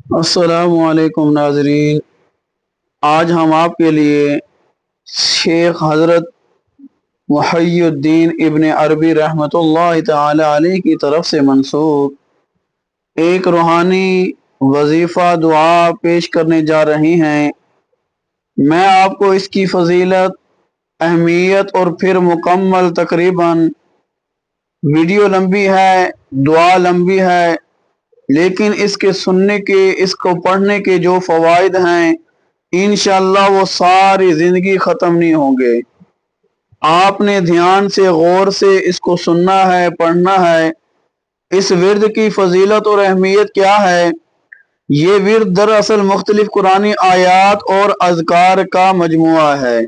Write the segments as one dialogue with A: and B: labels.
A: السلام علیکم ناظرین، آج ہم آپ کے لیے شیخ حضرت محی الدین ابن عربی رحمۃ اللہ تعالی علیہ کی طرف سے منسوب ایک روحانی وظیفہ دعا پیش کرنے جا رہی ہیں۔ میں آپ کو اس کی فضیلت، اہمیت اور پھر مکمل تقریباً ویڈیو لمبی ہے، دعا لمبی ہے، لیکن اس کے سننے کے، اس کو پڑھنے کے جو فوائد ہیں انشاءاللہ وہ ساری زندگی ختم نہیں ہوں گے۔ آپ نے دھیان سے، غور سے اس کو سننا ہے، پڑھنا ہے۔ اس ورد کی فضیلت اور اہمیت کیا ہے؟ یہ ورد دراصل مختلف قرآنی آیات اور اذکار کا مجموعہ ہے۔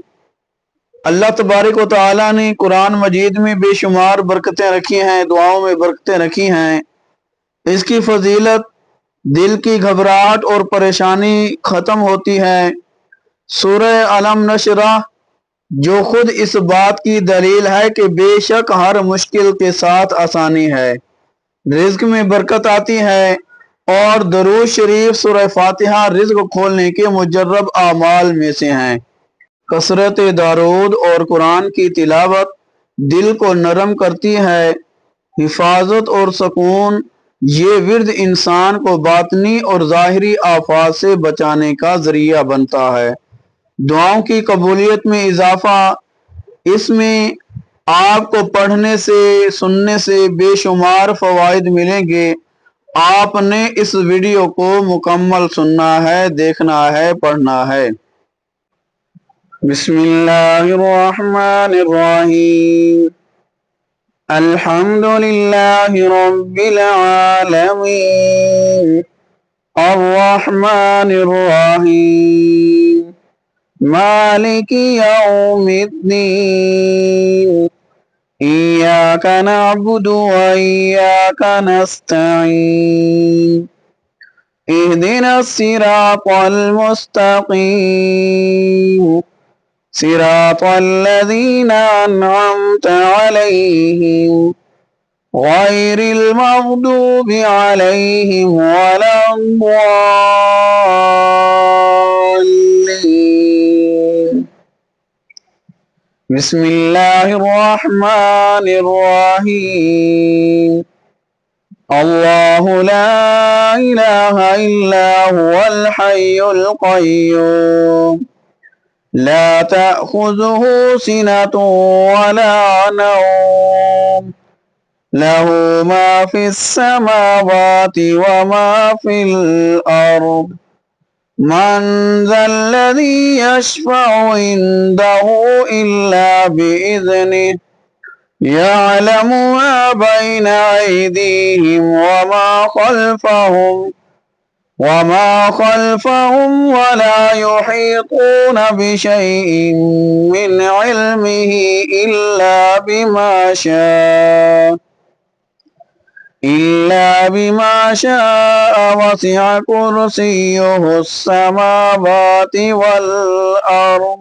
A: اللہ تبارک و تعالیٰ نے قرآن مجید میں بے شمار برکتیں رکھی ہیں، دعاؤں میں برکتیں رکھی ہیں۔ اس کی فضیلت، دل کی گھبراہٹ اور پریشانی ختم ہوتی ہے۔ سورہ علم نشرح جو خود اس بات کی دلیل ہے کہ بے شک ہر مشکل کے ساتھ آسانی ہے، رزق میں برکت آتی ہے، اور درود شریف سورہ فاتحہ رزق کھولنے کے مجرب اعمال میں سے ہیں۔ کثرت درود اور قرآن کی تلاوت دل کو نرم کرتی ہے، حفاظت اور سکون۔ یہ ورد انسان کو باطنی اور ظاہری آفات سے بچانے کا ذریعہ بنتا ہے۔ دعاؤں کی قبولیت میں اضافہ، اس میں آپ کو پڑھنے سے، سننے سے بے شمار فوائد ملیں گے۔ آپ نے اس ویڈیو کو مکمل سننا ہے، دیکھنا ہے، پڑھنا ہے۔ بسم اللہ الرحمن الرحیم۔ الحمد للہ رب العالمین، الرحمن الرحیم، مالک یوم الدین، ایاک نعبد و ایاک نستعین، اہدنا الصراط المستقیم، صراط الذین انعمت علیہم غیر المغضوب علیہم ولا الضالین۔ بسم اللہ الرحمن الرحیم۔ اللہ لا الہ الا هو الحی القیوم، لا تأخذه سنة ولا نوم، له ما في السماوات وما في الأرض، من ذا الذي يشفع عنده إلا بإذنه، يعلم ما بين أيديهم وما خلفهم ولا يحيطون بشيء من علمه إلا بما شاء وسع كرسيه السماوات والأرض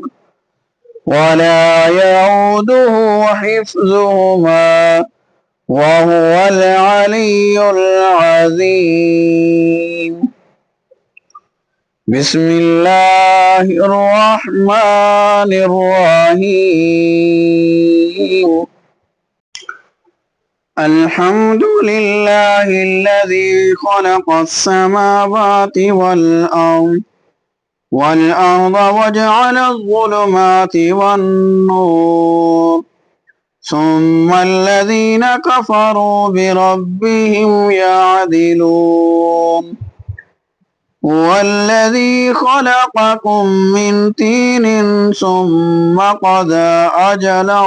A: ولا يؤوده حفظهما وهو العلي العظيم۔ بسم اللہ الرحمن الرحیم۔ الحمد للہ الذی خلق السماوات والأرض وجعل الظلمات والنور، ثم الذين كفروا بربهم يعدلون، هو الذي خلقكم من طين ثم قضى أجلا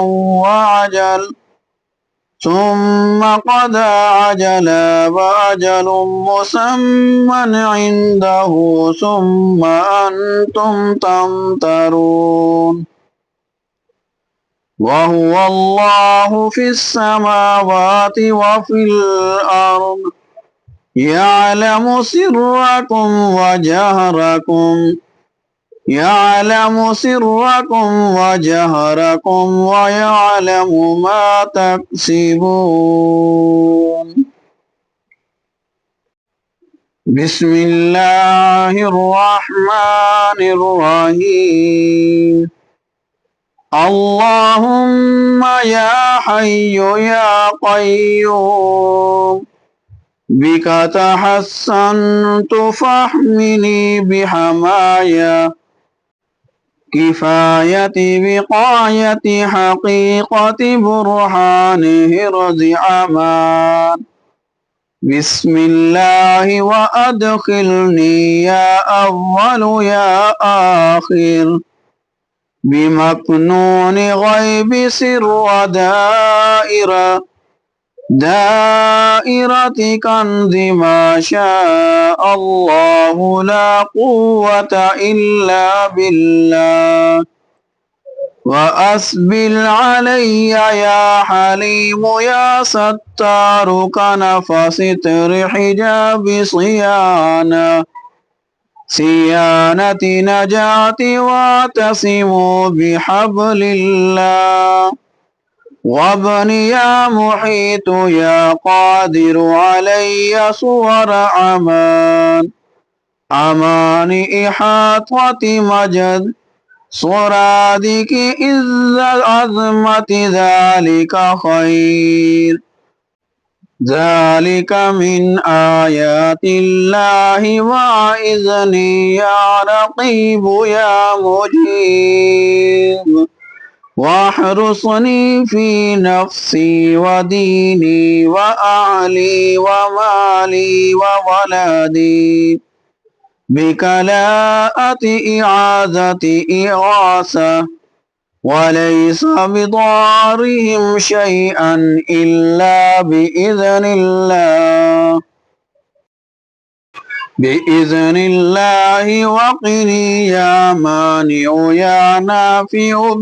A: وأجل مسمى عنده ثم أنتم تمترون، وهو الله في السماوات وفي الأرض، يعلم سركم وجهركم ويعلم ما تكسبون۔ بسم الله الرحمن الرحيم اللهم يا حي يا قيوم بك تحسنت فاحمني بحمايا كفاية بقاية حقيقة برهانه رض أمان بسم الله وأدخلني يا أول يا آخر بمكنون غيب سر دائرة كنز ما شاء الله لا قوة إلا بالله وأسبل علي يا حليم يا ستار كنف ستر حجاب صيانة نجاتي واعتصموا بحبل الله وابني يا محيط يا قادر علي صور أمان إحاطة مجد صرادك إذ العظمة ذلك خير ذلك من آيات الله وإذني يا رقيب يا مجيب واحرصني في نفسي وديني وأهلي ومالي وولدي بكلاءة إعاذة إغاثة وليس بضارهم شيئا إلا بإذن الله وقني يا مانع يا نافع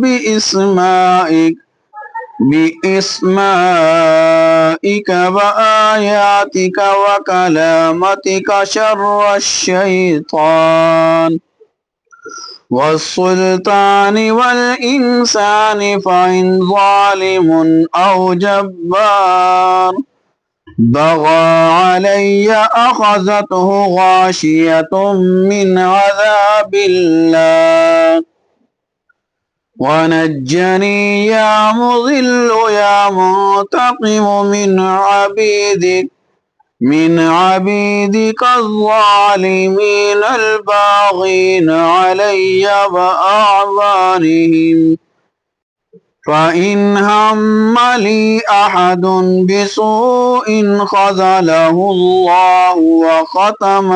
A: بإسمائك وآياتك وكلامتك شر الشيطان والسلطان والإنسان فإن ظالم أو جبار بغى علي أخذته غاشية من عذاب الله ونجني يا مضل يا منتقم من عبيدك الظالمين الباغين علي وأعوانهم فإن هم لي أحد بسوء خذله الله وختم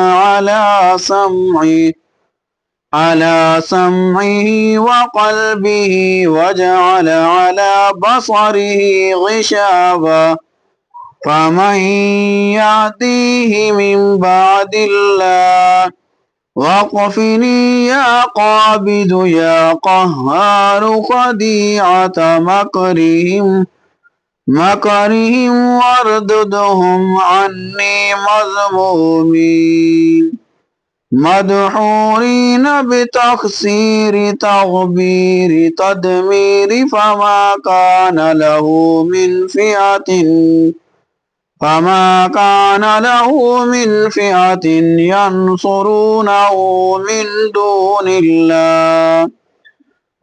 A: على سمعه وقلبه وجعل على بصره غشاوة فمن يأتيه من بعد الله واقفني يا قابض يا قهار خديعة مكرهم وارددهم عني مذمومين مدحورين بتخسير تغبير تدمير فما كان له من فئة ينصرونه من دون الله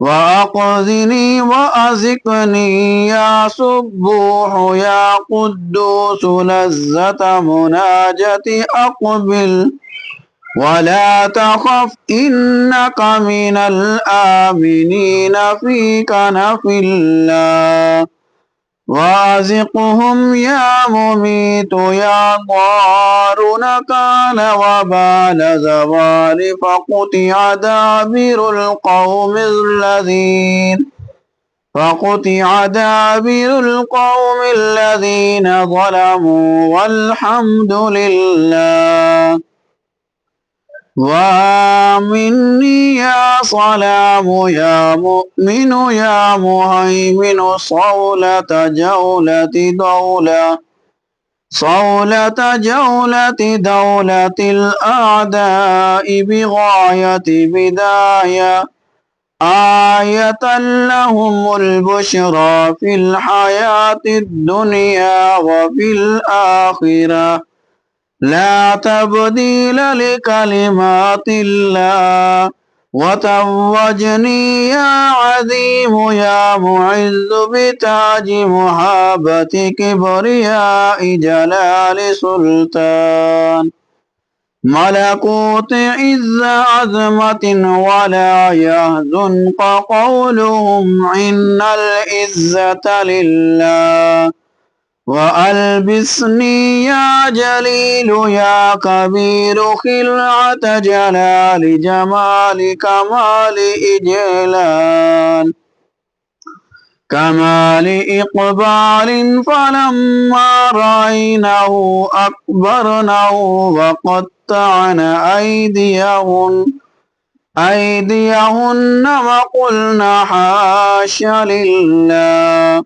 A: وأخذني وأزقني يا سبوح يا قدوس لذة مناجتي أقبل ولا تخف إنك من الآمنين في كنف الله وازقهم يا مميت يا ضار نكال وبال زوال فقطع دابر القوم الذين ظلموا والحمد لله وآمني يا سلام يا مؤمن يا مهيمن صولة جولة الأعداء بغاية بداية آية لهم البشرى في الحياة الدنيا وفي الآخرة لا تبديل لكلمات الله وتوجني يا عظيم يا معز بتاج محابة كبرياء جلال سلطان ملكوت عز عظمة ولا يحزنك قولهم إن العزة لله وألبسني يا جليل يا كبير خلعة جلال جمال كمال إجلال كمال إقبال فلما رأينه أكبرنه وقطعنا أيديهن وقلنا حاش لله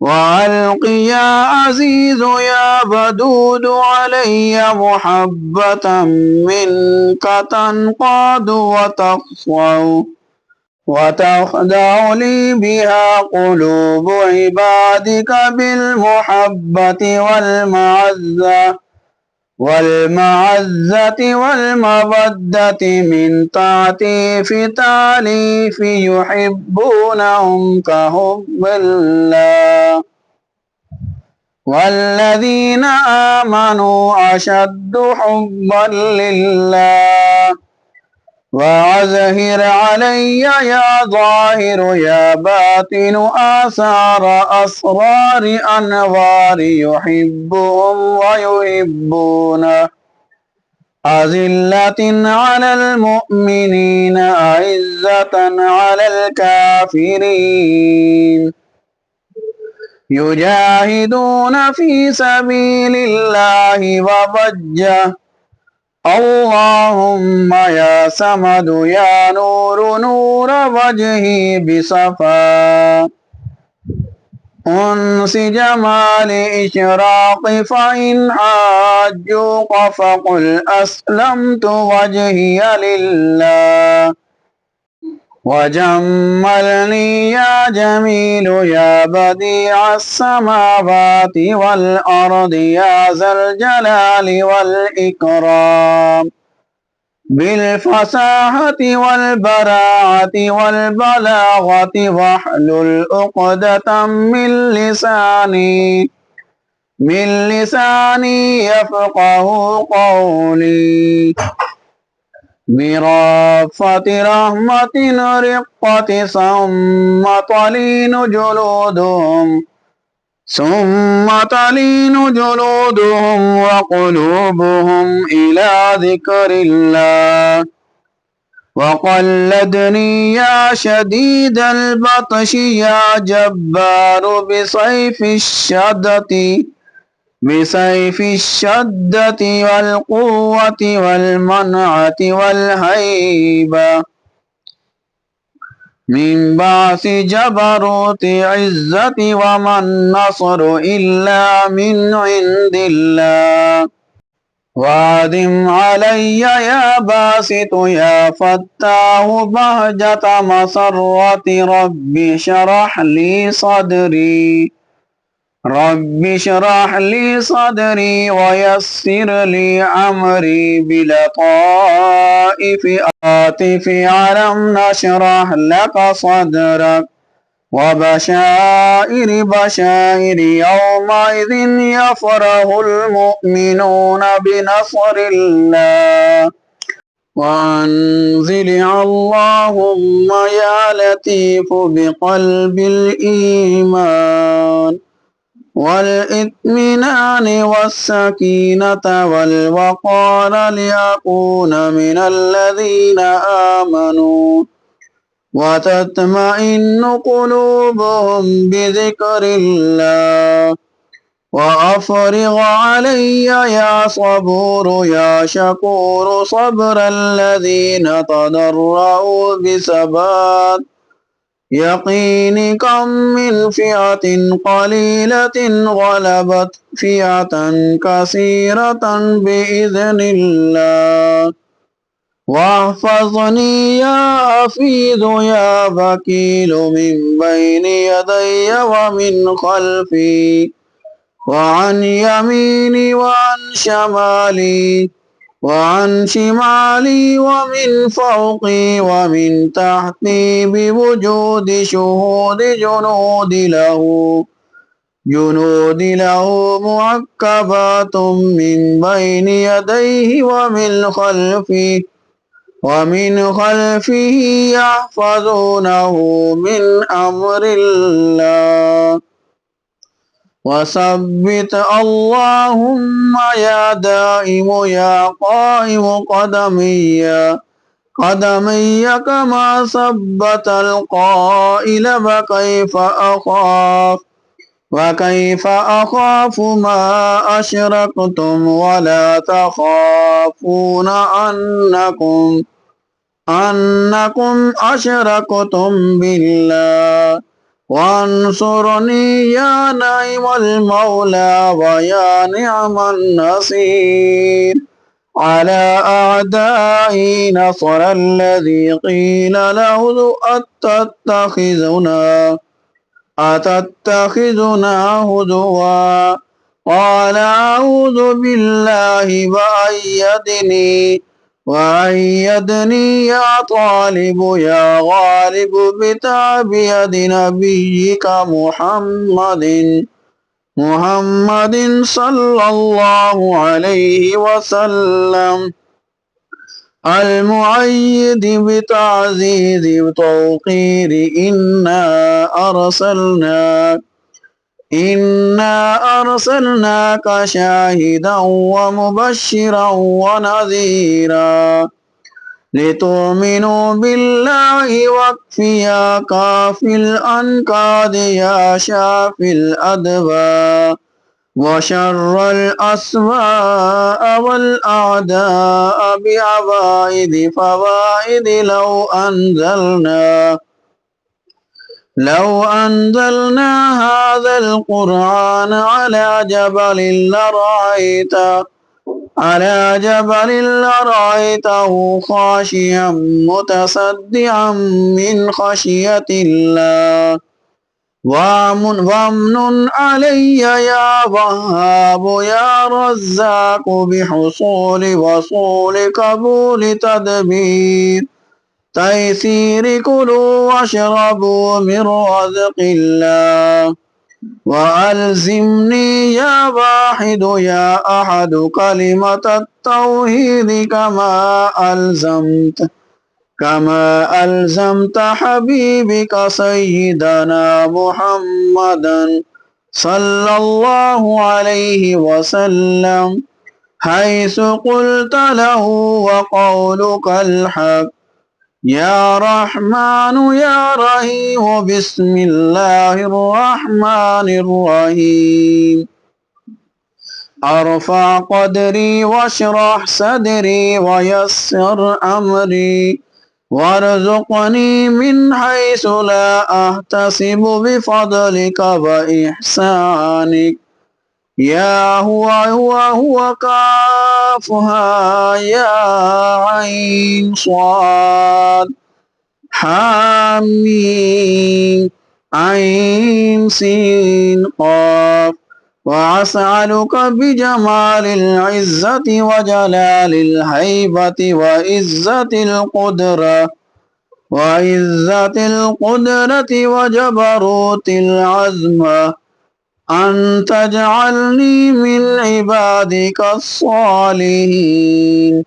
A: وألق يا عزيز يا بدود علي محبة منك تنقاد وتخضع لي بها قلوب عبادك بالمحبة والمعزة والمودة من تعطيف تاليف يحبونهم كحب الله والذين آمنوا أشد حبا لله وأظهر علي يا ظاهر يا باطن آثار أسرار أنوار يحبهم ويحبونه أذلة على المؤمنين أعزة على الكافرين يجاهدون في سبيل الله وبجه اللهم يا صمد يا نور وجهي بصفا أنس جمال إشراق فإن حاجوك فقل أسلمت وجهي لله وجملني يا جميل يا بديع السماوات والأرض يا ذا الجلال والإكرام بالفصاحة والبراعة والبلاغة واحلل عقدة من لساني يفقه قولي برافة رحمة رقة ثم تلين جلودهم وقلوبهم إلى ذكر الله وقلدني يا شديد البطش يا جبار بسيف الشدة والقوة والمنعة والهيبة من بعث جبروت عزة وما النصر إلا من عند الله وادم علي يا باسط يا فتاه بهجة مسرة رب اشرح لي صدري ويسر لي أمري بلطائف آتف ألم نشرح لك صدرك وبشائر يومئذ يفرح المؤمنون بنصر الله وأنزل اللهم يا لطيف بقلب الإيمان والإطمئنان والسكينة والوقار ليكون من الذين آمنوا وتطمئن قلوبهم بذكر الله وأفرغ علي يا صبور يا شكور صبر الذين تضرعوا بثبات يقين كم من فئة قليلة غلبت فئة كثيرة بإذن الله واحفظني يا حفيظ يا وكيل من بين يدي ومن خلفي وعن يميني وعن شمالي ومن فوقي ومن تحتي بوجود شهود جنود له معقبات من بين يديه ومن خلفه يحفظونه من أمر الله. وثبت اللهم يا دائم يا قائم قدمي كما ثبت القائل. وكيف أخاف ما أشركتم ولا تخافون أنكم أشركتم بالله. وانصرني يا نعم المولى ويا نعم النصير على أعدائي. نصر الذي قيل له أتتخذنا هزوا قال أعوذ بالله وأيدني يا طالب يا غالب بتعبيد نبيك محمد صلى الله عليه وسلم المؤيد بتعزيز توقير. إنا أرسلناك شاهدا ومبشرا ونذيرا لتؤمنوا بالله واكفيا كافي الأنكاد يا شافي الأدباء وشر الأسماء والأعداء بعوائد فوائد. لو أنزلنا هذا القرآن على جبل لرأيته خاشعا متصدعا من خشية الله. وامن علي يا وهاب يا رزاق بحصول وصول قبول تدبير تيسير. كلوا واشربوا من رزق الله. وألزمني يا واحد يا أحد كلمة التوحيد كما ألزمت حبيبك سيدنا محمدا صلى الله عليه وسلم حيث قلت له وقولك الحق. يا رحمن يا رحيم بسم الله الرحمن الرحيم. أرفع قدري واشرح صدري ويسر أمري وارزقني من حيث لا أحتسب بفضلك وإحسانك. يا هو كافها يا عين صاد حامين عين سين قاف. وأسألك بجمال العزة وجلال الهيبة وعزة القدرة وجبروت العظمة أن تجعلني من عبادك الصالحين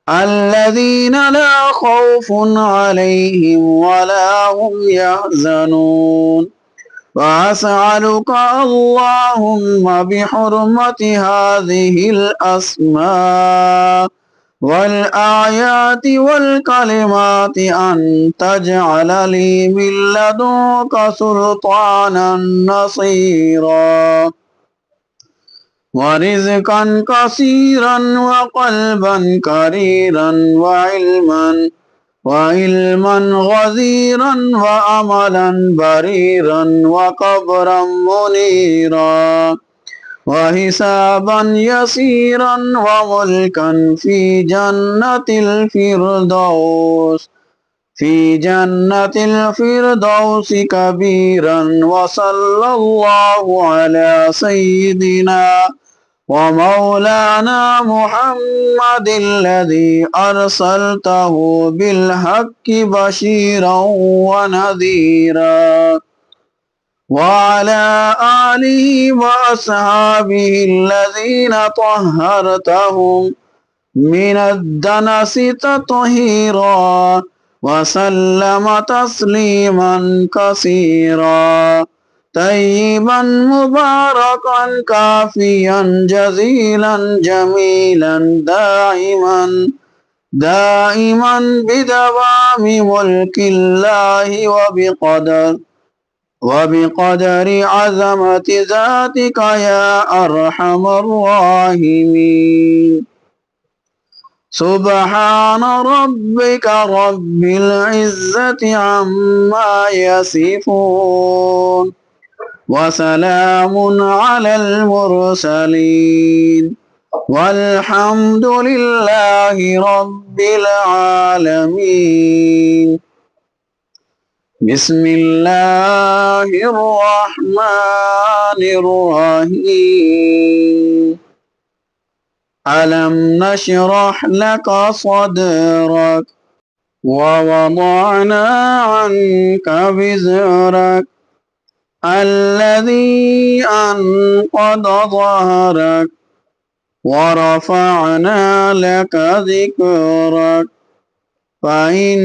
A: الذين لا خوف عليهم ولا هم يحزنون. وأسألك اللهم بحرمة هذه الأسماء والآيات والكلمات أن تجعل لي من لدنك سلطانا نصيرا ورزقا كثيرا وقلبا كريرا وعلما غزيرا وأملا بريرا وقبرا منيرا وحسابا يسيرا وملكا في جنة الفردوس في جنة الفردوس كبيرا. وصلى الله على سيدنا ومولانا محمد الذي أرسلته بالحق بشيرا ونذيرا، وعلى آله وأصحابه الذين طهرتهم من الدنس تطهيرا، وسلم تسليما كثيرا طيبا مباركا كافيا جزيلا جميلا دائما بدوام ملك الله وبقدر عظمة ذاتك يا أرحم الراحمين. سبحان ربك رب العزة عما يصفون، وسلام على المرسلين، والحمد لله رب العالمين. بسم الله الرحمن الرحيم. ألم نشرح لك صدرك ووضعنا عنك وزرك الذي أنقض ظهرك ورفعنا لك ذكرك فإن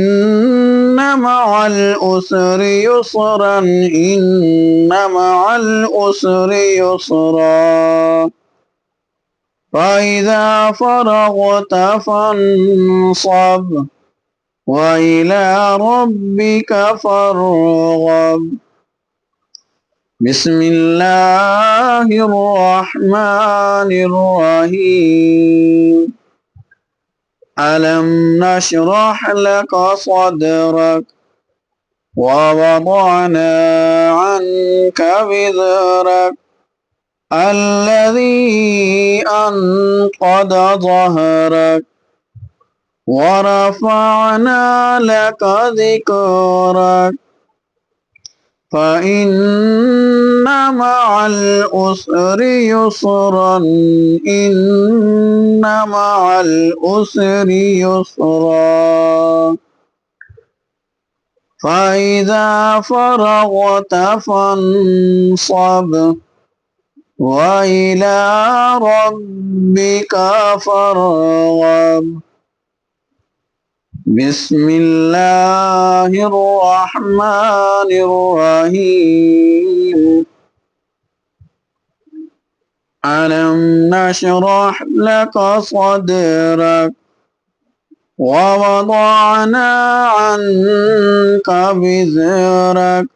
A: مع العسر يسرا إن مع العسر يسرا فإذا فرغت فانصب وإلى ربك فارغب. بسم الله الرحمن الرحيم. ألم نشرح لك صدرك ووضعنا عنك وزرك الذي أنقض ظهرك ورفعنا لك ذكرك فإن مع العسر يسرا إن مع العسر يسرا فإذا فرغت فانصب وإلى ربك فارغب. بسم الله الرحمن الرحيم. ألم نشرح لك صدرك ووضعنا عنك وزرك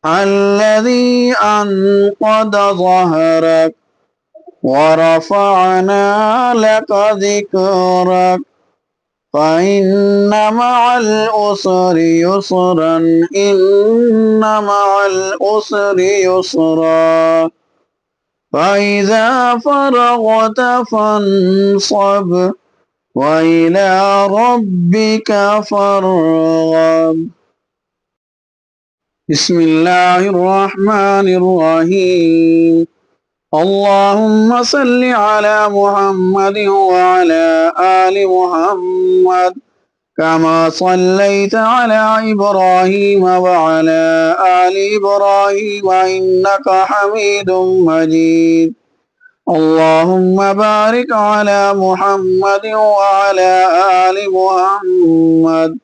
A: الذي أنقض ظهرك ورفعنا لك ذكرك فإن مع العسر يسرا إن مع العسر يسرا فإذا فرغت فانصب وإلى ربك فارغب. بسم الله الرحمن الرحيم. اللهم صل على محمد وعلى آل محمد كما صليت على إبراهيم وعلى آل إبراهيم إنك حميد مجيد. اللهم بارك على محمد وعلى آل محمد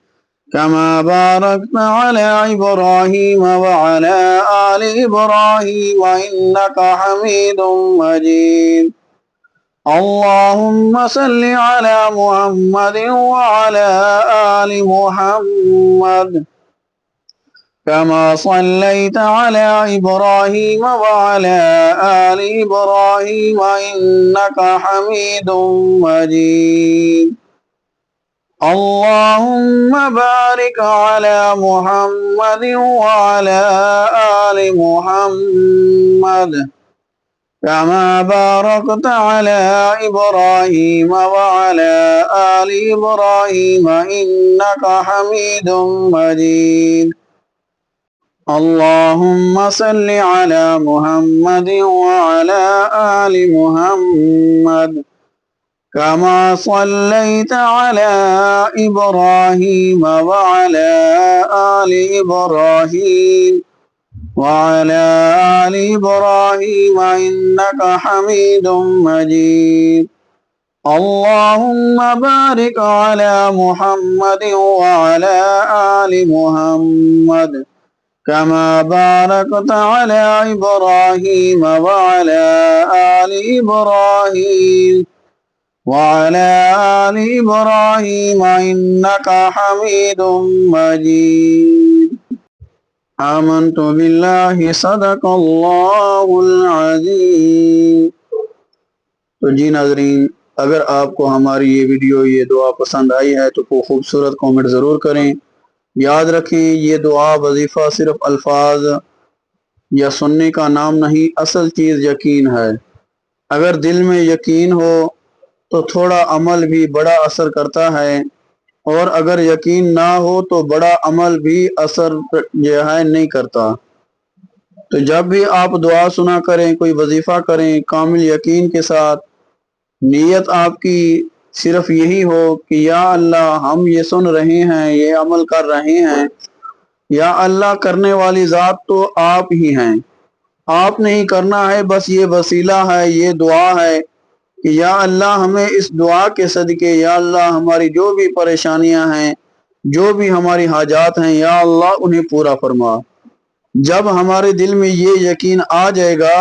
A: كما باركت على إبراهيم وعلى آل إبراهيم إنك حميد مجيد. اللهم صل على محمد وعلى آل محمد كما صليت على إبراهيم وعلى آل إبراهيم إنك حميد مجيد. اللهم بارك على محمد وعلى آل محمد كما باركت على إبراهيم وعلى آل إبراهيم إنك حميد مجيد اللهم صل على محمد وعلى آل محمد كما صليت على إبراهيم وعلى آل إبراهيم وعلى آل إبراهيم إنك حميد مجيد اللهم بارك على محمد وعلى آل محمد كما باركت على إبراهيم وعلى آل إبراهيم وعلى آل إبراهيم إنك حميد مجيد آمنت بالله صدق اللہ العظیم۔ تو جی ناظرین، اگر آپ کو ہماری یہ ویڈیو، یہ دعا پسند آئی ہے تو کوئی خوبصورت کومنٹ ضرور کریں۔ یاد رکھیں یہ دعا وظیفہ صرف الفاظ یا سننے کا نام نہیں، اصل چیز یقین ہے۔ اگر دل میں یقین ہو تو تھوڑا عمل بھی بڑا اثر کرتا ہے، اور اگر یقین نہ ہو تو بڑا عمل بھی اثر جو ہے نہیں کرتا۔ تو جب بھی آپ دعا سنا کریں، کوئی وظیفہ کریں، کامل یقین کے ساتھ نیت آپ کی صرف یہی ہو کہ یا اللہ ہم یہ سن رہے ہیں، یہ عمل کر رہے ہیں، یا اللہ کرنے والی ذات تو آپ ہی ہیں، آپ نے ہی کرنا ہے، بس یہ وسیلہ ہے، یہ دعا ہے کہ یا اللہ ہمیں اس دعا کے صدقے یا اللہ ہماری جو بھی پریشانیاں ہیں، جو بھی ہماری حاجات ہیں، یا اللہ انہیں پورا فرما۔ جب ہمارے دل میں یہ یقین آ جائے گا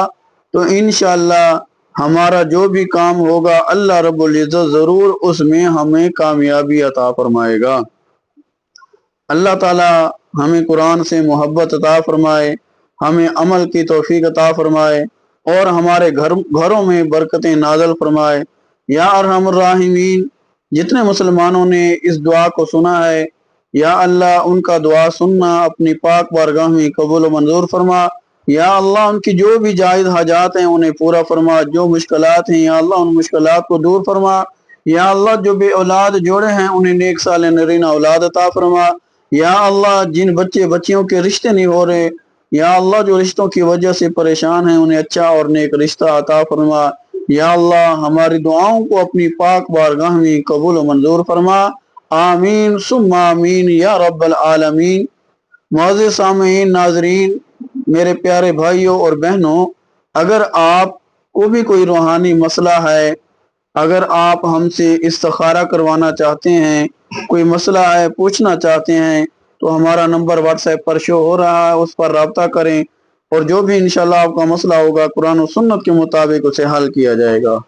A: تو انشاءاللہ ہمارا جو بھی کام ہوگا اللہ رب العزت ضرور اس میں ہمیں کامیابی عطا فرمائے گا۔ اللہ تعالی ہمیں قرآن سے محبت عطا فرمائے، ہمیں عمل کی توفیق عطا فرمائے، اور ہمارے گھروں میں برکتیں نازل فرمائے۔ یا ارحم الراحمین، جتنے مسلمانوں نے اس دعا کو سنا ہے یا اللہ ان کا دعا سننا اپنی پاک بارگاہ میں قبول و منظور فرما۔ یا اللہ ان کی جو بھی جائز حاجات ہیں انہیں پورا فرما، جو مشکلات ہیں یا اللہ ان مشکلات کو دور فرما۔ یا اللہ جو بے اولاد جوڑے ہیں انہیں نیک صالح نرینہ اولاد عطا فرما۔ یا اللہ جن بچیوں کے رشتے نہیں ہو رہے، یا اللہ جو رشتوں کی وجہ سے پریشان ہیں انہیں اچھا اور نیک رشتہ عطا فرما۔ یا اللہ ہماری دعاؤں کو اپنی پاک بارگاہ میں قبول و منظور فرما۔ آمین ثم آمین یا رب العالمین۔ معزز سامعین، ناظرین، میرے پیارے بھائیوں اور بہنوں، اگر آپ کو بھی کوئی روحانی مسئلہ ہے، اگر آپ ہم سے استخارہ کروانا چاہتے ہیں، کوئی مسئلہ ہے پوچھنا چاہتے ہیں، تو ہمارا نمبر واٹس ایپ پر شو ہو رہا ہے، اس پر رابطہ کریں، اور جو بھی انشاءاللہ آپ کا مسئلہ ہوگا قرآن و سنت کے مطابق اسے حل کیا جائے گا۔